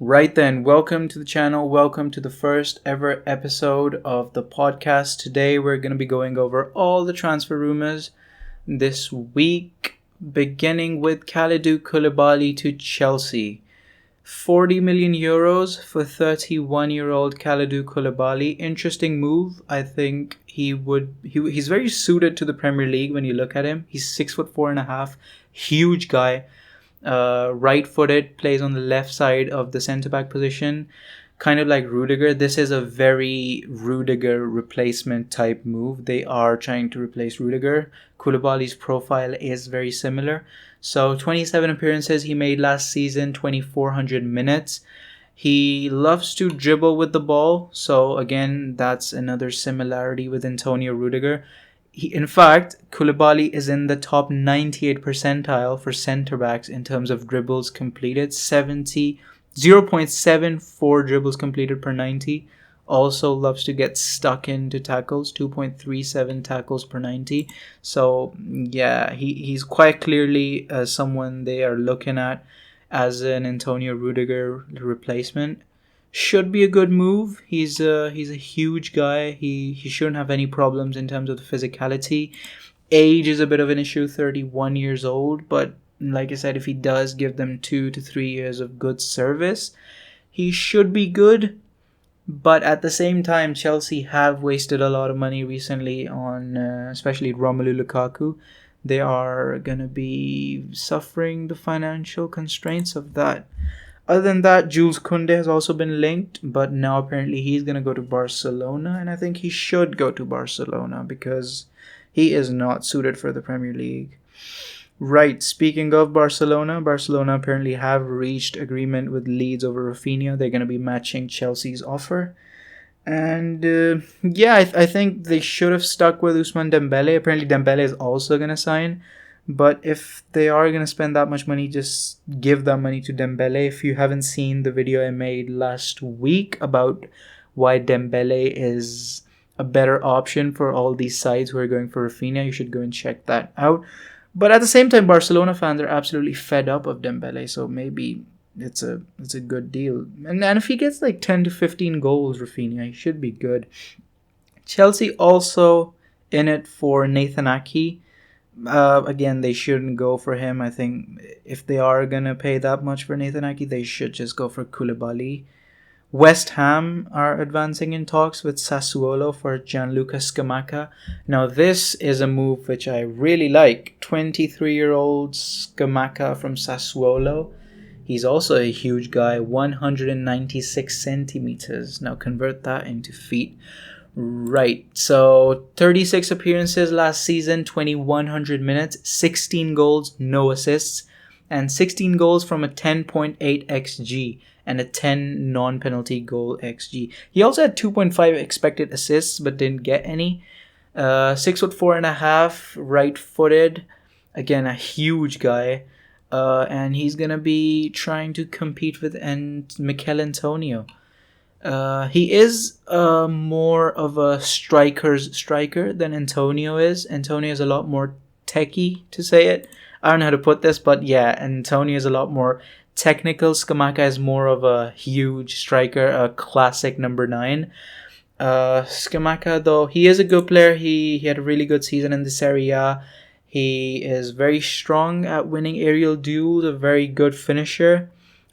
Right then, welcome to the channel. Welcome to the first ever episode of the podcast. Today we're going to be going over all the transfer rumors this week, beginning with Kalidou Koulibaly to Chelsea. 40 million euros for 31-year-old Kalidou Koulibaly. Interesting move. I think he's very suited to the Premier League when you look at him. He's 6'4.5", huge guy. Right-footed, plays on the left side of the centre-back position, kind of like Rudiger. This is a very Rudiger replacement type move. They are trying to replace Rudiger. Koulibaly's profile is very similar. So 27 appearances he made last season, 2,400 minutes. He loves to dribble with the ball. So again, that's another similarity with Antonio Rudiger. In fact, Koulibaly is in the top 98 percentile for centre-backs in terms of dribbles completed. 0.74 dribbles completed per 90. Also loves to get stuck into tackles, 2.37 tackles per 90. So, yeah, he's quite clearly someone they are looking at as an Antonio Rudiger replacement. Should be a good move. He's a huge guy. He shouldn't have any problems in terms of the physicality. Age is a bit of an issue, 31 years old, but like I said, if he does give them 2 to 3 years of good service, he should be good. But at the same time, Chelsea have wasted a lot of money recently on especially Romelu Lukaku. They are going to be suffering the financial constraints of that. Other than that, Jules Kounde has also been linked, but now apparently he's going to go to Barcelona, and I think he should go to Barcelona because he is not suited for the Premier League. Right, speaking of Barcelona apparently have reached agreement with Leeds over Raphinha. They're going to be matching Chelsea's offer. And I think they should have stuck with Ousmane Dembele. Apparently Dembele is also going to sign. But if they are going to spend that much money, just give that money to Dembele. If you haven't seen the video I made last week about why Dembele is a better option for all these sides who are going for Raphinha, you should go and check that out. But at the same time, Barcelona fans are absolutely fed up of Dembele, so maybe it's a good deal. And if he gets like 10 to 15 goals, Raphinha, he should be good. Chelsea also in it for Nathan Ake. Again, they shouldn't go for him. I think if they are going to pay that much for Nathan Ake, they should just go for Koulibaly. West Ham are advancing in talks with Sassuolo for Gianluca Scamacca. Now, this is a move which I really like. 23-year-old Scamacca from Sassuolo. He's also a huge guy, 196 centimeters. Now, convert that into feet. Right, so 36 appearances last season, 2,100 minutes, 16 goals, no assists, and 16 goals from a 10.8 xG and a 10 non-penalty goal xG. He also had 2.5 expected assists but didn't get any. 6'4.5", right-footed, again a huge guy, and he's gonna be trying to compete with Mikel Antonio. He is more of a striker than Antonio is. Antonio is a lot more techie, to say it. I don't know how to put this, but yeah, Antonio is a lot more technical. Scamacca is more of a huge striker, a classic number 9. Scamacca, though, he is a good player. He had a really good season in the Serie A. He is very strong at winning aerial duels, a very good finisher.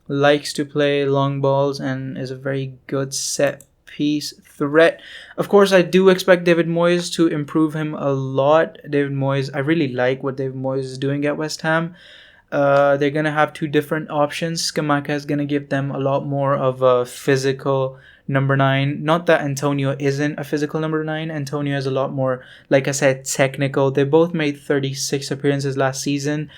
Likes to play long balls and is a very good set piece threat. Of course, I do expect David Moyes to improve him a lot. David Moyes, I really like what David Moyes is doing at West Ham. They're going to have two different options. Scamacca is going to give them a lot more of a physical number 9. Not that Antonio isn't a physical number 9. Antonio is a lot more, like I said, technical. They both made 36 appearances last season.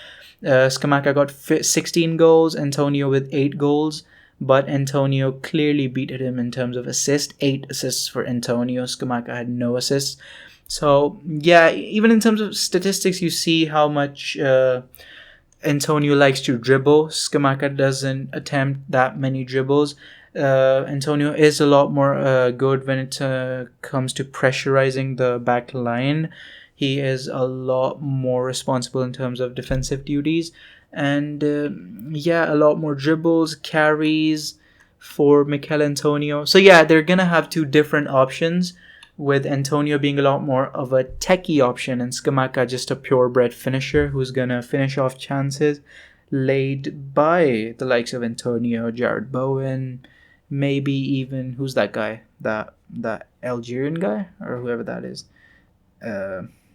Scamacca got 16 goals, Antonio with 8 goals, but Antonio clearly beat him in terms of assists. 8 assists for Antonio. Scamacca had no assists. So, yeah, even in terms of statistics, you see how much Antonio likes to dribble. Scamacca doesn't attempt that many dribbles. Antonio is a lot more good when it comes to pressurizing the back line. He is a lot more responsible in terms of defensive duties. And a lot more dribbles, carries, for Mikel Antonio. So yeah, they're gonna have two different options, with Antonio being a lot more of a techie option and Scamacca just a purebred finisher who's gonna finish off chances laid by the likes of Antonio, Jared Bowen, maybe even who's that guy? That Algerian guy or whoever that is.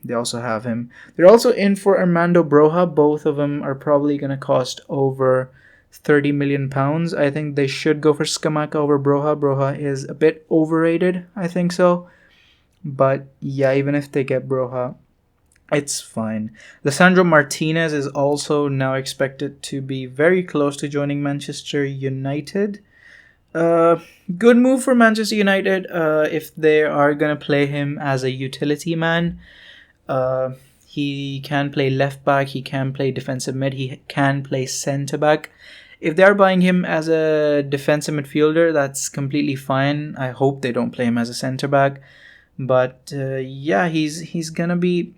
They also have him. They're also in for Armando Broja. Both of them are probably going to cost over £30 million. I think they should go for Scamacca over Broja. Broja is a bit overrated, I think so. But yeah, even if they get Broja, it's fine. Lisandro Martinez is also now expected to be very close to joining Manchester United. Uh, Good move for Manchester United if they are going to play him as a utility man. He can play left back, he can play defensive mid, he can play centre back. If they are buying him as a defensive midfielder, that's completely fine. I hope they don't play him as a centre back. But yeah, he's gonna be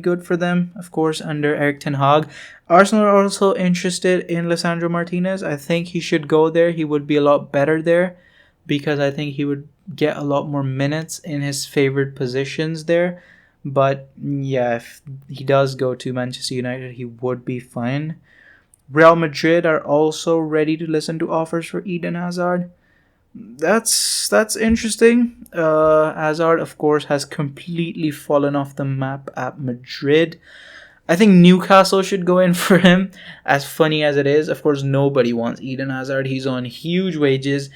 good for them, of course, under Eric Ten Hag. Arsenal are also interested in Lisandro Martinez. I think he should go there. He would be a lot better there because I think he would get a lot more minutes in his favorite positions there. But yeah, if he does go to Manchester United, he would be fine. Real Madrid are also ready to listen to offers for Eden Hazard. That's interesting. Hazard, of course, has completely fallen off the map at Madrid. I think Newcastle should go in for him. As funny as it is, of course, nobody wants Eden Hazard. He's on huge wages.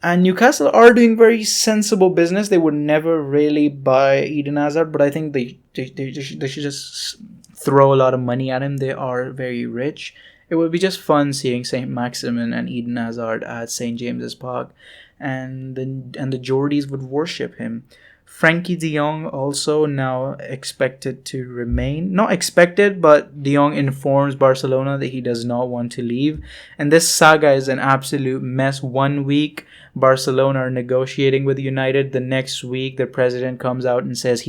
And Newcastle are doing very sensible business. They would never really buy Eden Hazard, but I think they should just throw a lot of money at him. They are very rich. It would be just fun seeing St. Maximin and Eden Hazard at St. James's Park, and the Geordies would worship him. Frenkie de Jong also now expected to remain. Not expected, but de Jong informs Barcelona that he does not want to leave. And this saga is an absolute mess. 1 week, Barcelona are negotiating with United. The next week, the president comes out and says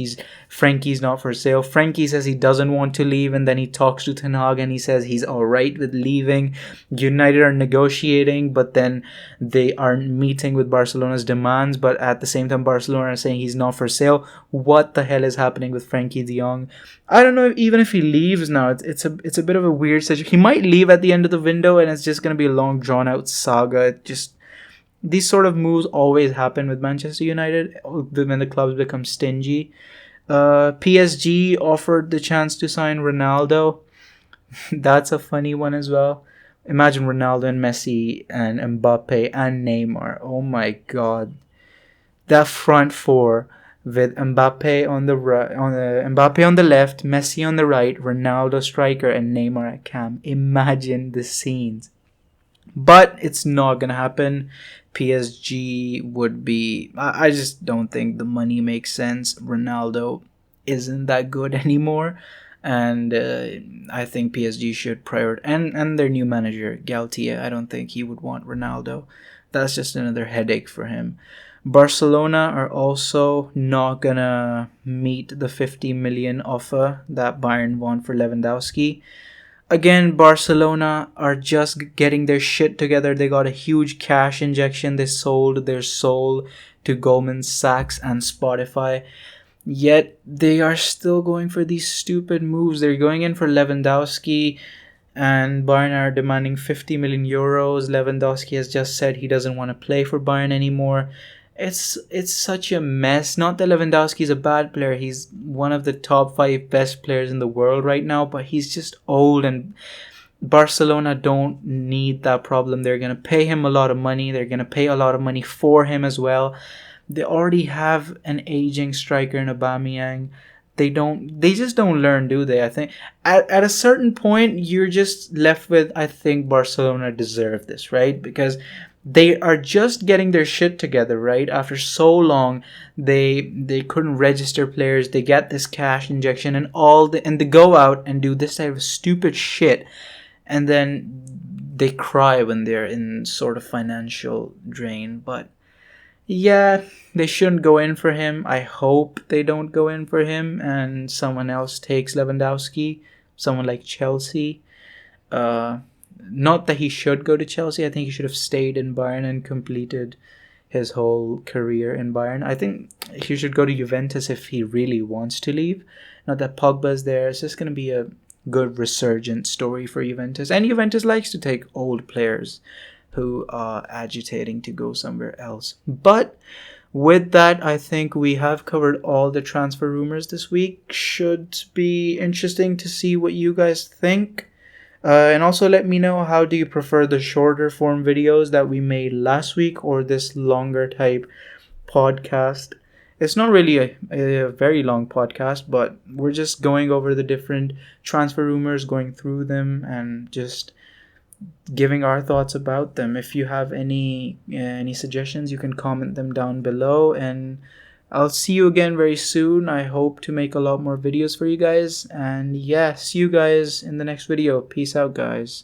Frenkie's not for sale. Frenkie says he doesn't want to leave, and then he talks to Ten Hag and he says he's alright with leaving. United are negotiating, but then they aren't meeting with Barcelona's demands. But at the same time, Barcelona are saying he's not for sale. What the hell is happening with Frenkie de Jong? I don't know. Even if he leaves now, it's a bit of a weird situation. He might leave at the end of the window, and it's just gonna be a long, drawn out saga. These sort of moves always happen with Manchester United when the clubs become stingy. PSG offered the chance to sign Ronaldo. That's a funny one as well. Imagine Ronaldo and Messi and Mbappe and Neymar. Oh my god. That front four with Mbappe on the right, Mbappe on the left, Messi on the right, Ronaldo striker, and Neymar at cam. Imagine the scenes. But it's not gonna happen. PSG would be. I just don't think the money makes sense. Ronaldo isn't that good anymore, and I think PSG should prioritize. And their new manager Galtier, I don't think he would want Ronaldo. That's just another headache for him. Barcelona are also not gonna meet the 50 million offer that Bayern want for Lewandowski. Again, Barcelona are just getting their shit together. They got a huge cash injection. They sold their soul to Goldman Sachs and Spotify. Yet they are still going for these stupid moves. They're going in for Lewandowski, and Bayern are demanding 50 million euros. Lewandowski has just said he doesn't want to play for Bayern anymore. It's such a mess. Not that Lewandowski is a bad player. He's one of the top 5 best players in the world right now, but he's just old, and Barcelona don't need that problem. They're going to pay him a lot of money. They're going to pay a lot of money for him as well. They already have an aging striker in Aubameyang. They just don't learn, do they? I think at a certain point you're just left with, I think Barcelona deserve this, right? Because they are just getting their shit together, right? After so long, they couldn't register players. They get this cash injection and they go out and do this type of stupid shit, and then they cry when they're in sort of financial drain. But yeah, they shouldn't go in for him. I hope they don't go in for him and someone else takes Lewandowski, someone like Chelsea. not that he should go to Chelsea. I think he should have stayed in Bayern and completed his whole career in Bayern. I think he should go to Juventus if he really wants to leave. Not that Pogba's there. It's just going to be a good resurgent story for Juventus. And Juventus likes to take old players who are agitating to go somewhere else. But with that, I think we have covered all the transfer rumors this week. Should be interesting to see what you guys think. And also let me know, how do you prefer the shorter form videos that we made last week or this longer type podcast? It's not really a very long podcast, but we're just going over the different transfer rumors, going through them, and just giving our thoughts about them. If you have any suggestions, you can comment them down below, and I'll see you again very soon. I hope to make a lot more videos for you guys, and yeah, see you guys in the next video. Peace out, guys.